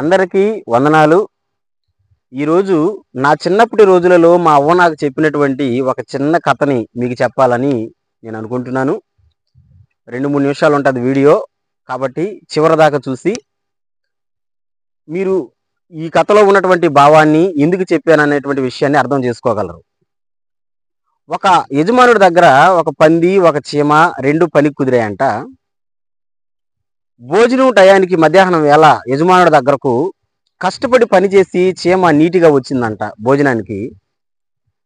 అందరికీ వందనాలు. ఈరోజు నా చిన్నప్పటి రోజులలో మా అవ్వ నాకు చెప్పినటువంటి ఒక చిన్న కథని మీకు చెప్పాలని నేను అనుకుంటున్నాను. 2, 3 నిమిషాలు ఉంటుంది వీడియో. కాబట్టి చివరిదాకా చూసి మీరు ఈ కథలో ఉన్నటువంటి భావాన్ని ఎందుకు చెప్పాననేటువంటి విషయాన్ని అర్థం చేసుకోగలరు. ఒక యజమానుడి దగ్గర ఒక పంది, ఒక చీమ 2 పనికి కుదిరాయంట. భోజనం టయానికి మధ్యాహ్నం వేళ యజమానుడి దగ్గరకు కష్టపడి పని చేసి చీమ నీటిగా వచ్చిందంట భోజనానికి.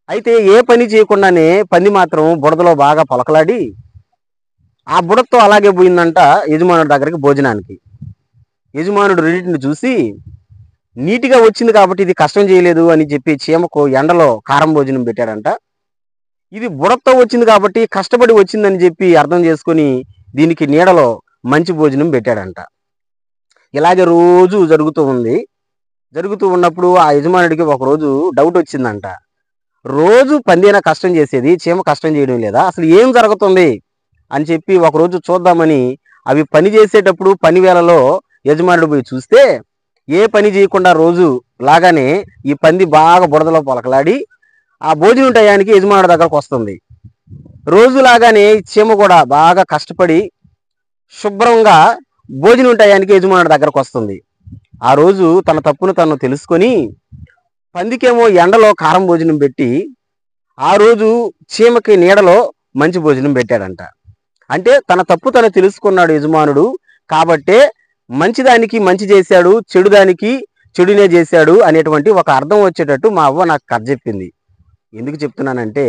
అయితే ఏ పని చేయకుండానే పంది మాత్రం బురదలో బాగా పొలకలాడి ఆ బుడతో అలాగే పోయిందంట యజమానుడి దగ్గరికి భోజనానికి. యజమానుడు రెండింటిని చూసి నీటిగా వచ్చింది కాబట్టి ఇది కష్టం చేయలేదు అని చెప్పి చీమకు ఎండలో కారం భోజనం పెట్టాడంట. ఇది బుడతో వచ్చింది కాబట్టి కష్టపడి వచ్చిందని చెప్పి అర్థం చేసుకొని దీనికి నీడలో మంచి భోజనం పెట్టాడంట. ఇలాగే రోజు జరుగుతూ ఉంది. జరుగుతూ ఉన్నప్పుడు ఆ యజమానుడికి ఒకరోజు డౌట్ వచ్చిందంట. రోజు పందేనా కష్టం చేసేది, చీమ కష్టం చేయడం లేదా, అసలు ఏం జరుగుతుంది అని చెప్పి ఒకరోజు చూద్దామని అవి పని చేసేటప్పుడు పని వేళలో యజమానుడు పోయి చూస్తే ఏ పని చేయకుండా రోజు లాగానే ఈ పంది బాగా బురదలో పొలకలాడి ఆ భోజనం టయానికి యజమానుడి దగ్గరకు వస్తుంది. రోజులాగానే చీమ కూడా బాగా కష్టపడి శుభ్రంగా భోజనం టయానికి యజమానుడి దగ్గరకు వస్తుంది. ఆ రోజు తన తప్పును తను తెలుసుకొని పందికేమో ఎండలో కారం భోజనం పెట్టి ఆ రోజు చీమకి నీడలో మంచి భోజనం పెట్టాడంట. అంటే తన తప్పు తను తెలుసుకున్నాడు యజమానుడు. కాబట్టే మంచిదానికి మంచి చేశాడు, చెడుదానికి చెడునే చేశాడు అనేటువంటి ఒక అర్థం వచ్చేటట్టు మా అవ్వ నాకు కథ చెప్పింది. ఎందుకు చెప్తున్నానంటే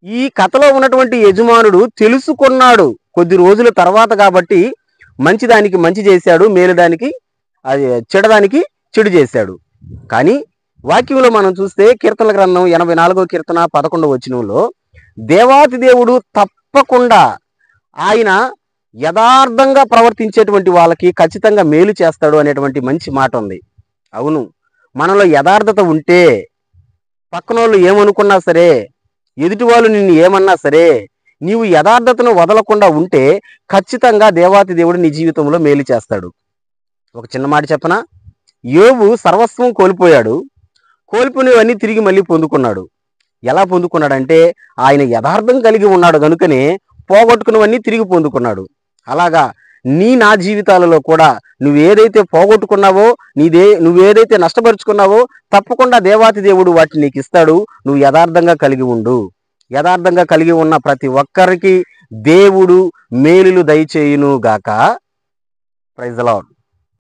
ఈ కథలో ఉన్నటువంటి యజమానుడు తెలుసుకున్నాడు కొద్ది రోజుల తర్వాత కాబట్టి మంచిదానికి మంచి చేశాడు, మేలుదానికి అది చెడదానికి చెడు చేశాడు. కానీ వాక్యంలో మనం చూస్తే కీర్తనల గ్రంథం 84వ కీర్తన 11వ వచనంలో దేవాతి దేవుడు తప్పకుండా ఆయన యథార్థంగా ప్రవర్తించేటువంటి వాళ్ళకి ఖచ్చితంగా మేలు చేస్తాడు అనేటువంటి మంచి మాట ఉంది. అవును, మనలో యథార్థత ఉంటే పక్కన వాళ్ళు ఏమనుకున్నా సరే, ఎదుటి వాళ్ళు నిన్ను ఏమన్నా సరే, నీవు యథార్థతను వదలకుండా ఉంటే ఖచ్చితంగా దేవాతి దేవుడు నీ జీవితంలో మేలు చేస్తాడు. ఒక చిన్న మాట చెప్పనా? యోబు సర్వస్వం కోల్పోయాడు. కోల్పోయినవన్నీ తిరిగి మళ్ళీ పొందుకున్నాడు. ఎలా పొందుకున్నాడంటే ఆయన యథార్థం కలిగి ఉన్నాడు కనుకనే పోగొట్టుకున్నవన్నీ తిరిగి పొందుకున్నాడు. అలాగా నా జీవితాలలో కూడా నువ్వేదైతే పోగొట్టుకున్నావో, నువ్వేదైతే నష్టపరుచుకున్నావో తప్పకుండా దేవాతి దేవుడు వాటిని నీకు ఇస్తాడు. నువ్వు యథార్థంగా కలిగి ఉండు. యథార్థంగా కలిగి ఉన్న ప్రతి ఒక్కరికి దేవుడు మేలులు దయచేయును గాక. Praise the lord.